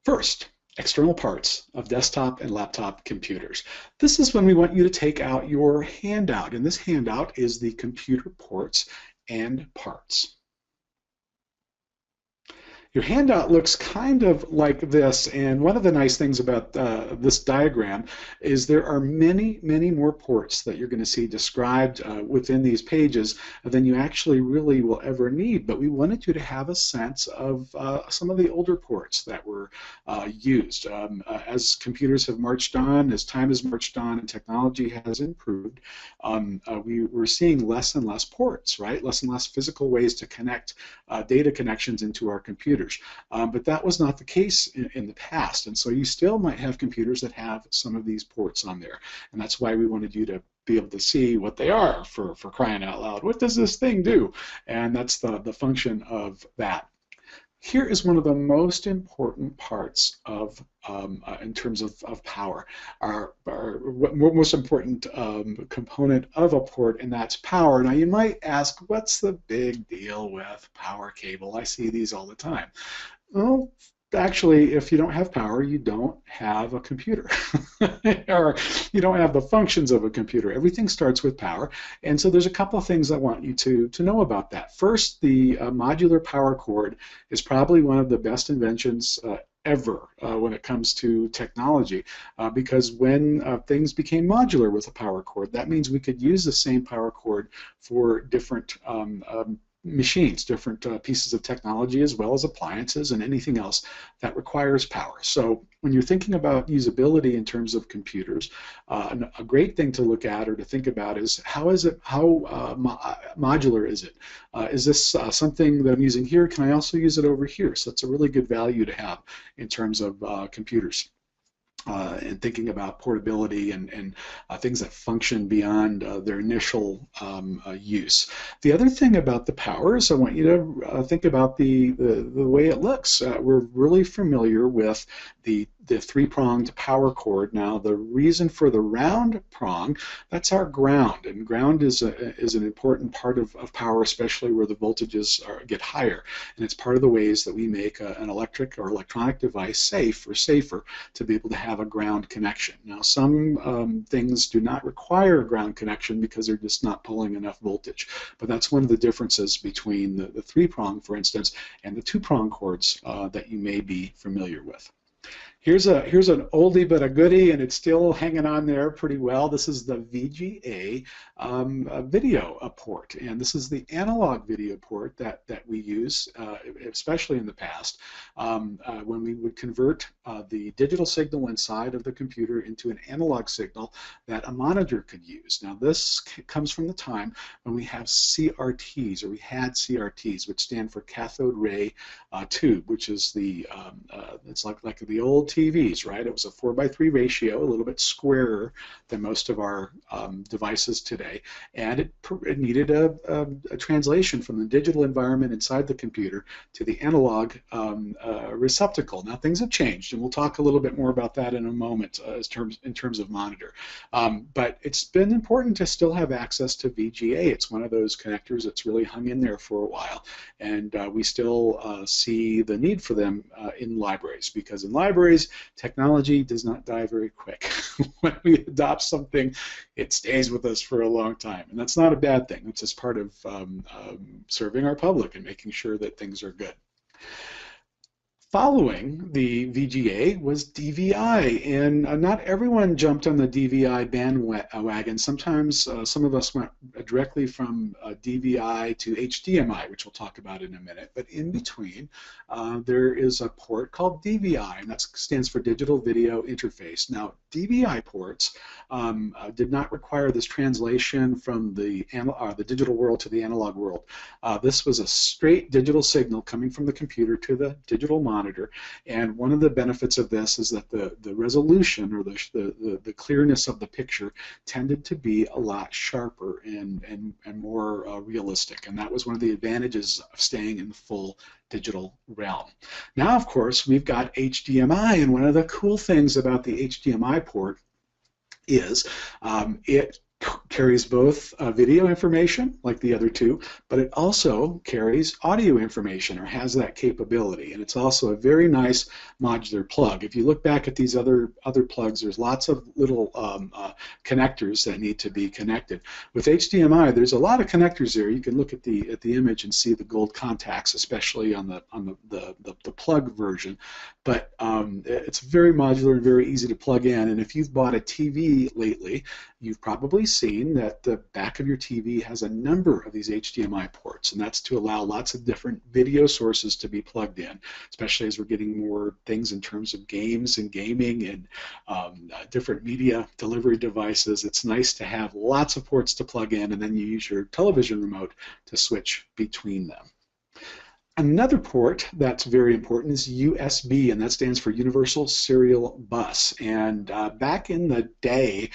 First, external parts of desktop and laptop computers. This is when we want you to take out your handout, and this handout is the computer ports and parts. Your handout looks kind of like this, and one of the nice things about this diagram is there are many, many more ports that you're going to see described within these pages than you actually really will ever need, but we wanted you to have a sense of some of the older ports that were used. As computers have marched on, as time has marched on and technology has improved, we're seeing less and less ports, right? Less and less physical ways to connect data connections into our computers. But that was not the case in the past, and so you still might have computers that have some of these ports on there, and that's why we wanted you to be able to see what they are, for crying out loud. What does this thing do? And that's the function of that. Here is one of the most important parts of, in terms of power, our most important component of a port, and that's power. Now you might ask, what's the big deal with power cable? I see these all the time. Well, actually, if you don't have power, you don't have a computer, or you don't have the functions of a computer. Everything starts with power, and so there's a couple of things I want you to know about that. First, the modular power cord is probably one of the best inventions ever when it comes to technology, because when things became modular with a power cord, that means we could use the same power cord for different machines, different pieces of technology, as well as appliances and anything else that requires power. So when you're thinking about usability in terms of computers, a great thing to look at or to think about is how modular is it? Is this something that I'm using here? Can I also use it over here? So it's a really good value to have in terms of computers. And thinking about portability and things that function beyond their initial use. The other thing about the power is I want you to think about the way it looks. We're really familiar with the three-pronged power cord. Now, the reason for the round prong, that's our ground, and ground is an important part of power, especially where the voltages get higher, and it's part of the ways that we make an electric or electronic device safe or safer to be able to have a ground connection. Now, some things do not require a ground connection because they're just not pulling enough voltage, but that's one of the differences between the three-prong, for instance, and the two-prong cords that you may be familiar with. Here's an oldie but a goodie, and it's still hanging on there pretty well. This is the VGA video port, and this is the analog video port that we use, especially in the past, when we would convert the digital signal inside of the computer into an analog signal that a monitor could use. Now, this comes from the time when we have CRTs, or we had CRTs, which stand for cathode ray tube, which is it's like the old TVs, right? It was a 4:3 ratio, a little bit squarer than most of our devices today, and it needed a translation from the digital environment inside the computer to the analog receptacle. Now, things have changed, and we'll talk a little bit more about that in a moment in terms of monitor. But it's been important to still have access to VGA. It's one of those connectors that's really hung in there for a while, and we still see the need for them in libraries, because in libraries, technology does not die very quick. When we adopt something, it stays with us for a long time, and that's not a bad thing. It's just part of serving our public and making sure that things are good. Following the VGA was DVI, and not everyone jumped on the DVI bandwagon. Sometimes some of us went directly from DVI to HDMI, which we'll talk about in a minute. But in between, there is a port called DVI, and that stands for Digital Video Interface. Now, DVI ports did not require this translation from the digital world to the analog world. This was a straight digital signal coming from the computer to the digital monitor, and one of the benefits of this is that the resolution, or the clearness of the picture, tended to be a lot sharper and more realistic, and that was one of the advantages of staying in the full digital realm. Now, of course, we've got HDMI, and one of the cool things about the HDMI port is it carries both video information, like the other two, but it also carries audio information, or has that capability. And it's also a very nice modular plug. If you look back at these other plugs, there's lots of little connectors that need to be connected. With HDMI, there's a lot of connectors there. You can look at the image and see the gold contacts, especially on the plug version. But it's very modular and very easy to plug in. And if you've bought a TV lately, you've probably seen that the back of your TV has a number of these HDMI ports, and that's to allow lots of different video sources to be plugged in, especially as we're getting more things in terms of games and gaming and different media delivery devices. It's nice to have lots of ports to plug in, and then you use your television remote to switch between them. Another port that's very important is USB, and that stands for Universal Serial Bus. And back in the day,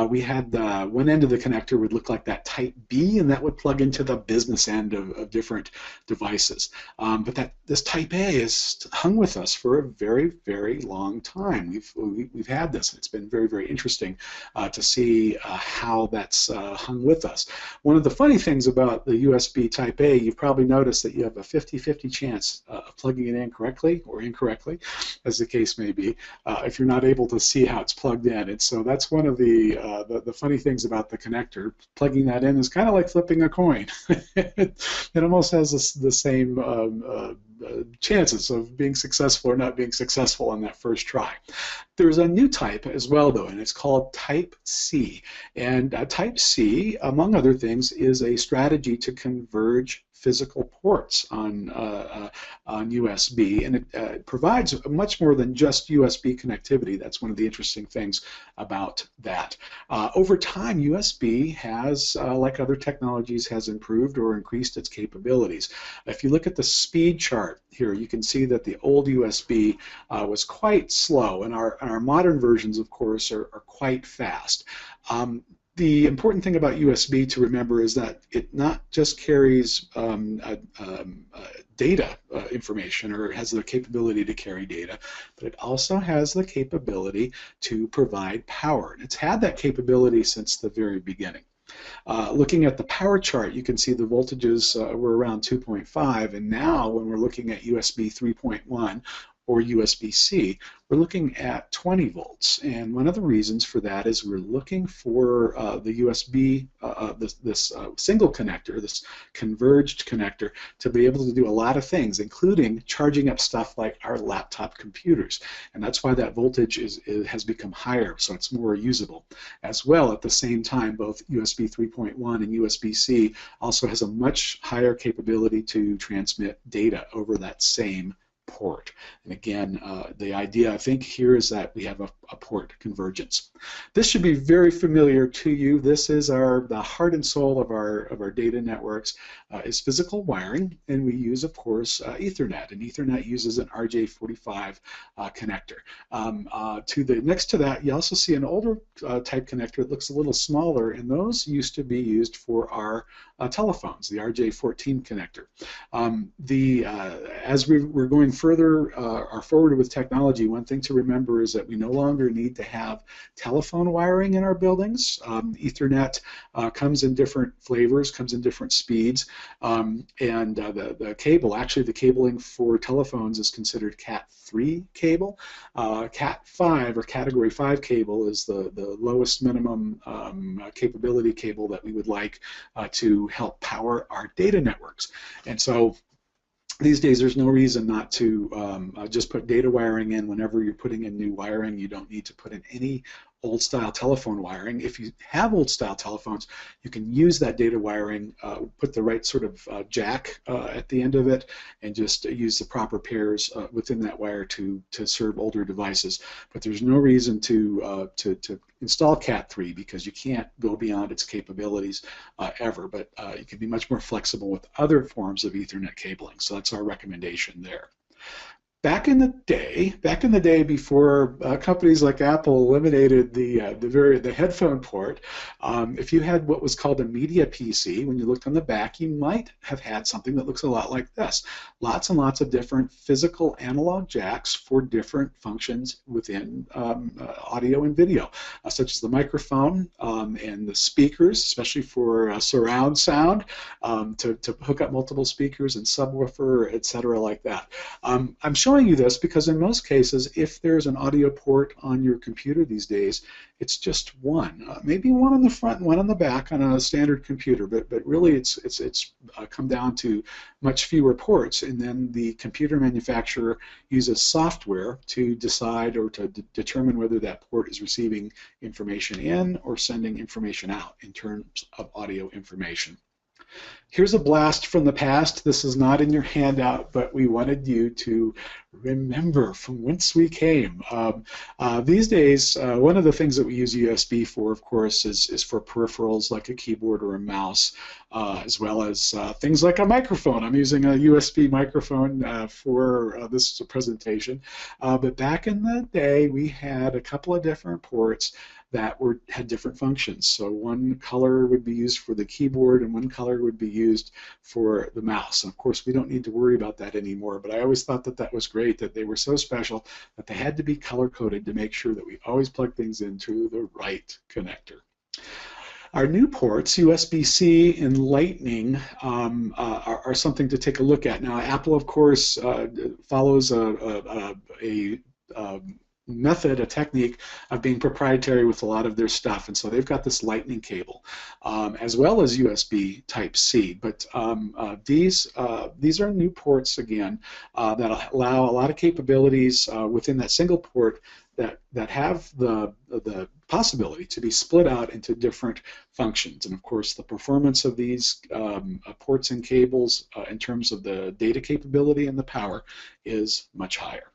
we had one end of the connector would look like that Type B, and that would plug into the business end of different devices. But this Type A is hung with us for a very, very long time. We've had this, and it's been very, very interesting to see how that's hung with us. One of the funny things about the USB Type A, you've probably noticed that you have a 50-50 chance of plugging it in correctly or incorrectly, as the case may be, if you're not able to see how it's plugged in. And so that's one of the funny things about the connector. Plugging that in is kind of like flipping a coin. It almost has the same chances of being successful or not being successful on that first try. There's a new type as well, though, and it's called Type C. And Type C, among other things, is a strategy to converge physical ports on USB, and it provides much more than just USB connectivity. That's one of the interesting things about that. Over time, USB has, like other technologies, has improved or increased its capabilities. If you look at the speed chart here, you can see that the old USB was quite slow, and our modern versions, of course, are quite fast. The important thing about USB to remember is that it not just carries data information, or has the capability to carry data, but it also has the capability to provide power. And it's had that capability since the very beginning. Looking at the power chart, you can see the voltages were around 2.5, and now when we're looking at USB 3.1 or USB-C, we're looking at 20 volts. And one of the reasons for that is we're looking for the USB, this single connector, this converged connector, to be able to do a lot of things, including charging up stuff like our laptop computers. And that's why that voltage has become higher, so it's more usable. As well, at the same time, both USB 3.1 and USB-C also has a much higher capability to transmit data over that same port. And again, the idea, I think, here is that we have a port convergence. This should be very familiar to you. This is the heart and soul of our data networks, is physical wiring, and we use, of course, Ethernet. And Ethernet uses an RJ45 connector. Next to that, you also see an older type connector that looks a little smaller, and those used to be used for our telephones, the RJ14 connector. As we're going further or forward with technology, one thing to remember is that we no longer need to have telephone wiring in our buildings. Ethernet comes in different flavors, comes in different speeds, and the cable, actually the cabling for telephones is considered Cat3 cable. Cat5 or Category 5 cable is the lowest minimum capability cable that we would like to help power our data networks. And so these days, there's no reason not to just put data wiring in whenever you're putting in new wiring. You don't need to put in any old-style telephone wiring. If you have old-style telephones, you can use that data wiring, put the right sort of jack at the end of it, and just use the proper pairs within that wire to serve older devices. But there's no reason to install Cat3, because you can't go beyond its capabilities ever. But you can be much more flexible with other forms of Ethernet cabling. So that's our recommendation there. Back in the day before companies like Apple eliminated the headphone port, if you had what was called a media PC, when you looked on the back, you might have had something that looks a lot like this. Lots and lots of different physical analog jacks for different functions within audio and video, such as the microphone and the speakers, especially for surround sound, to hook up multiple speakers and subwoofer, etc., like that. I'm showing you this because in most cases, if there's an audio port on your computer these days, it's just one, maybe one on the front and one on the back on a standard computer, but really it's come down to much fewer ports, and then the computer manufacturer uses software to decide or to determine whether that port is receiving information in or sending information out in terms of audio information. Here's a blast from the past. This is not in your handout, but we wanted you to remember from whence we came. These days, one of the things that we use USB for, of course, is for peripherals like a keyboard or a mouse, as well as things like a microphone. I'm using a USB microphone for this presentation. But back in the day, we had a couple of different ports that had different functions. So one color would be used for the keyboard and one color would be used for the mouse. And of course, we don't need to worry about that anymore, but I always thought that that was great, that they were so special that they had to be color-coded to make sure that we always plug things into the right connector. Our new ports, USB-C and Lightning, are something to take a look at. Now, Apple, of course, follows a method, a technique of being proprietary with a lot of their stuff, and so they've got this Lightning cable as well as USB Type-C. But these are new ports again that allow a lot of capabilities within that single port that have the possibility to be split out into different functions. And of course, the performance of these ports and cables in terms of the data capability and the power is much higher.